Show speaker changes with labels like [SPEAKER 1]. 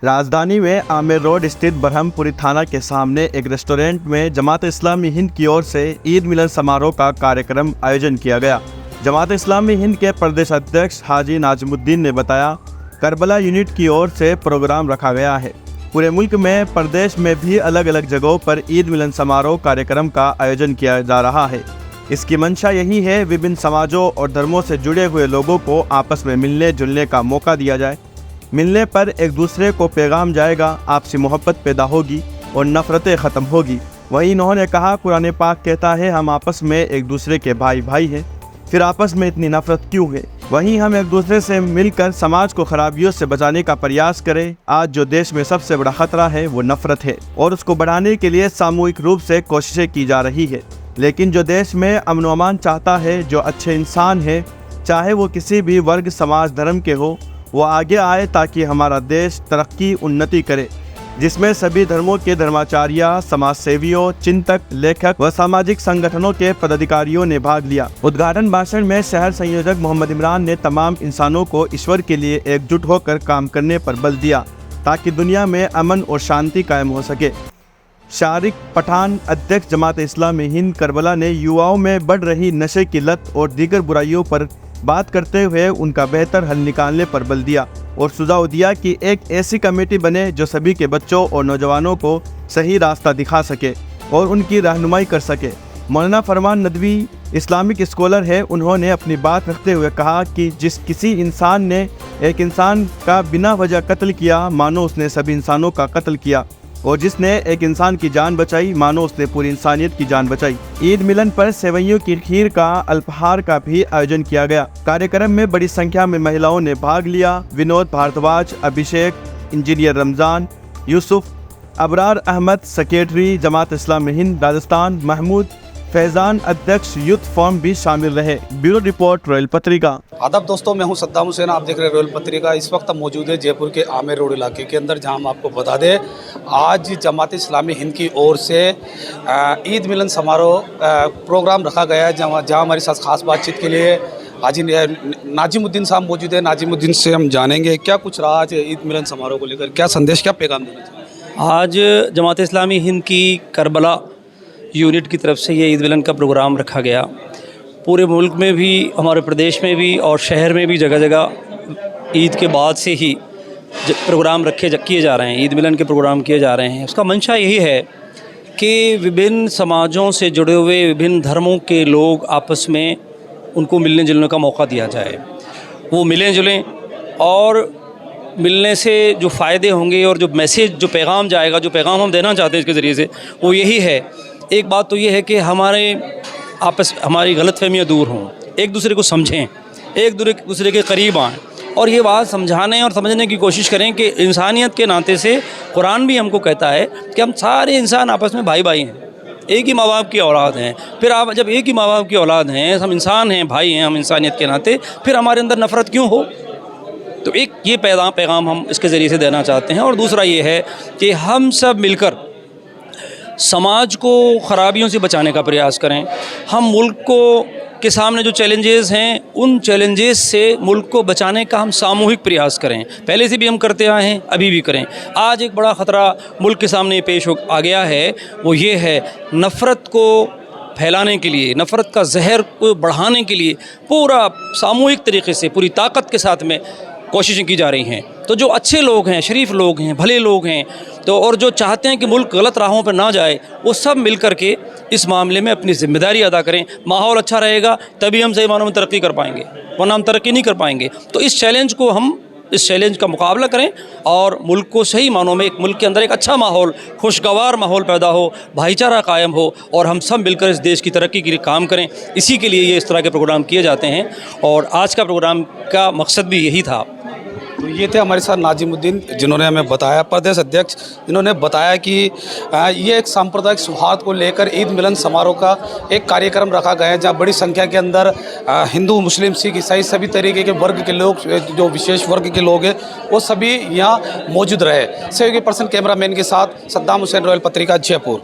[SPEAKER 1] राजधानी में आमिर रोड स्थित बरहमपुरी थाना के सामने एक रेस्टोरेंट में जमात इस्लामी हिंद की ओर से ईद मिलन समारोह का कार्यक्रम आयोजन किया गया। जमात इस्लामी हिंद के प्रदेश अध्यक्ष हाजी नाजिमुद्दीन ने बताया, करबला यूनिट की ओर से प्रोग्राम रखा गया है। पूरे मुल्क में प्रदेश में भी अलग अलग जगहों पर ईद मिलन समारोह कार्यक्रम का आयोजन किया जा रहा है। इसकी मंशा यही है, विभिन्न समाजों और धर्मों से जुड़े हुए लोगों को आपस में मिलने जुलने का मौका दिया जाए। मिलने पर एक दूसरे को पैगाम जाएगा, आपसी मोहब्बत पैदा होगी और नफ़रतें ख़त्म होगी। वहीं इन्होंने कहा, कुरान पाक कहता है हम आपस में एक दूसरे के भाई भाई हैं, फिर आपस में इतनी नफ़रत क्यों है। वहीं हम एक दूसरे से मिलकर समाज को खराबियों से बचाने का प्रयास करें। आज जो देश में सबसे बड़ा खतरा है वो नफ़रत है और उसको बढ़ाने के लिए सामूहिक रूप से कोशिशें की जा रही है। लेकिन जो देश में अमन व अमान चाहता है, जो अच्छे इंसान है, चाहे वो किसी भी वर्ग समाज धर्म के हो, वो आगे आए ताकि हमारा देश तरक्की उन्नति करे, जिसमें सभी धर्मों के धर्माचार्य, समाज सेवियों, चिंतक, लेखक व सामाजिक संगठनों के पदाधिकारियों ने भाग लिया। उद्घाटन भाषण में शहर संयोजक मोहम्मद इमरान ने तमाम इंसानों को ईश्वर के लिए एकजुट होकर काम करने पर बल दिया ताकि दुनिया में अमन और शांति कायम हो सके। शारिक पठान, अध्यक्ष जमात इस्लामी हिंद करबला, ने युवाओं में बढ़ रही नशे की लत और दीगर बुराइयों पर बात करते हुए उनका बेहतर हल निकालने पर बल दिया और सुझाव दिया कि एक ऐसी कमेटी बने जो सभी के बच्चों और नौजवानों को सही रास्ता दिखा सके और उनकी रहनुमाई कर सके। मौलाना फरमान नदवी इस्लामिक स्कॉलर है। उन्होंने अपनी बात रखते हुए कहा कि जिस किसी इंसान ने एक इंसान का बिना वजह कत्ल किया, मानो उसने सभी इंसानों का कत्ल किया, और जिसने एक इंसान की जान बचाई, मानो उसने पूरी इंसानियत की जान बचाई। ईद मिलन पर सेवइयों की खीर का, अल्पहार का भी आयोजन किया गया। कार्यक्रम में बड़ी संख्या में महिलाओं ने भाग लिया। विनोद भारद्वाज, अभिषेक, इंजीनियर रमजान, यूसुफ, अबरार अहमद, सेक्रेटरी जमात इस्लामी हिंद राजस्थान महमूद, फैजान, अध्यक्ष यूथ फोरम भी शामिल रहे। ब्यूरो रिपोर्ट, रॉयल पत्रिका।
[SPEAKER 2] आदाब दोस्तों, मैं हूं सद्दाम हुसैन, आप देख रहे हैं रॉयल पत्रिका। इस वक्त हम मौजूद है जयपुर के आमिर रोड इलाके के अंदर, जहां हम आपको बता दें आज जमात इस्लामी हिंद की ओर से ईद मिलन समारोह प्रोग्राम रखा गया है, जहां हमारे साथ खास बातचीत के लिए हाजी नाजिमुद्दीन साहब मौजूद है। नाजिमुद्दीन से हम जानेंगे क्या कुछ रहा आज ईद मिलन समारोह को लेकर, क्या संदेश, क्या पैगाम देना चाहिए।
[SPEAKER 3] आज जमात इस्लामी हिंद की करबला यूनिट की तरफ से ये ईद मिलन का प्रोग्राम रखा गया। पूरे मुल्क में भी, हमारे प्रदेश में भी और शहर में भी जगह जगह ईद के बाद से ही प्रोग्राम किए जा रहे हैं, ईद मिलन के प्रोग्राम किए जा रहे हैं। उसका मंशा यही है कि विभिन्न समाजों से जुड़े हुए विभिन्न धर्मों के लोग आपस में उनको मिलने जुलने का मौका दिया जाए। वो मिलें जुलें और मिलने से जो फ़ायदे होंगे और जो मैसेज, जो पैगाम जाएगा, जो पैगाम हम देना चाहते हैं इसके ज़रिए से, वो यही है। एक बात तो ये है कि हमारी गलतफहमियाँ दूर हों, एक दूसरे को समझें, एक दूसरे के करीब आएँ और ये बात समझाने और समझने की कोशिश करें कि इंसानियत के नाते से कुरान भी हमको कहता है कि हम सारे इंसान आपस में भाई भाई हैं, एक ही माँ बाप की औलाद हैं। फिर आप जब एक ही माँ बाप की औलाद हैं, हम इंसान हैं, भाई हैं, हम इंसानियत के नाते, फिर हमारे अंदर नफ़रत क्यों हो। तो एक ये पैगाम हम इसके ज़रिए से देना चाहते हैं। और दूसरा ये है कि हम सब मिलकर समाज को ख़राबियों से बचाने का प्रयास करें। हम मुल्क के सामने जो चैलेंजेस हैं, उन चैलेंजेस से मुल्क को बचाने का हम सामूहिक प्रयास करें। पहले से भी हम करते आए हैं, अभी भी करें। आज एक बड़ा ख़तरा मुल्क के सामने पेश आ गया है, वो ये है नफ़रत को फैलाने के लिए, नफ़रत का जहर को बढ़ाने के लिए पूरा सामूहिक तरीके से, पूरी ताकत के साथ में कोशिशें की जा रही हैं। तो जो अच्छे लोग हैं, शरीफ लोग हैं, भले लोग हैं, तो और जो चाहते हैं कि मुल्क गलत राहों पर ना जाए, वो सब मिल कर के इस मामले में अपनी ज़िम्मेदारी अदा करें। माहौल अच्छा रहेगा तभी हम सही मानों में तरक्की कर पाएंगे, वरना हम तरक्की नहीं कर पाएंगे। तो इस चैलेंज का मुकाबला करें और मुल्क को सही मानों में, एक मुल्क के अंदर एक अच्छा माहौल, खुशगवार माहौल पैदा हो, भाईचारा कायम हो और हम सब मिलकर इस देश की तरक्की के लिए काम करें। इसी के लिए ये इस तरह के प्रोग्राम किए जाते हैं और आज का प्रोग्राम का मकसद भी यही था।
[SPEAKER 2] तो ये थे हमारे साथ नाजिमुद्दीन, जिन्होंने हमें बताया, प्रदेश अध्यक्ष, जिन्होंने बताया कि ये एक सांप्रदायिक सौहार्द को लेकर ईद मिलन समारोह का एक कार्यक्रम रखा गया है, जहाँ बड़ी संख्या के अंदर हिंदू, मुस्लिम, सिख, ईसाई सभी तरीके के वर्ग के लोग, जो विशेष वर्ग के लोग हैं, वो सभी यहाँ मौजूद रहे। सहयोगी पर्सन कैमरामैन के साथ सद्दाम हुसैन, रॉयल पत्रिका, जयपुर।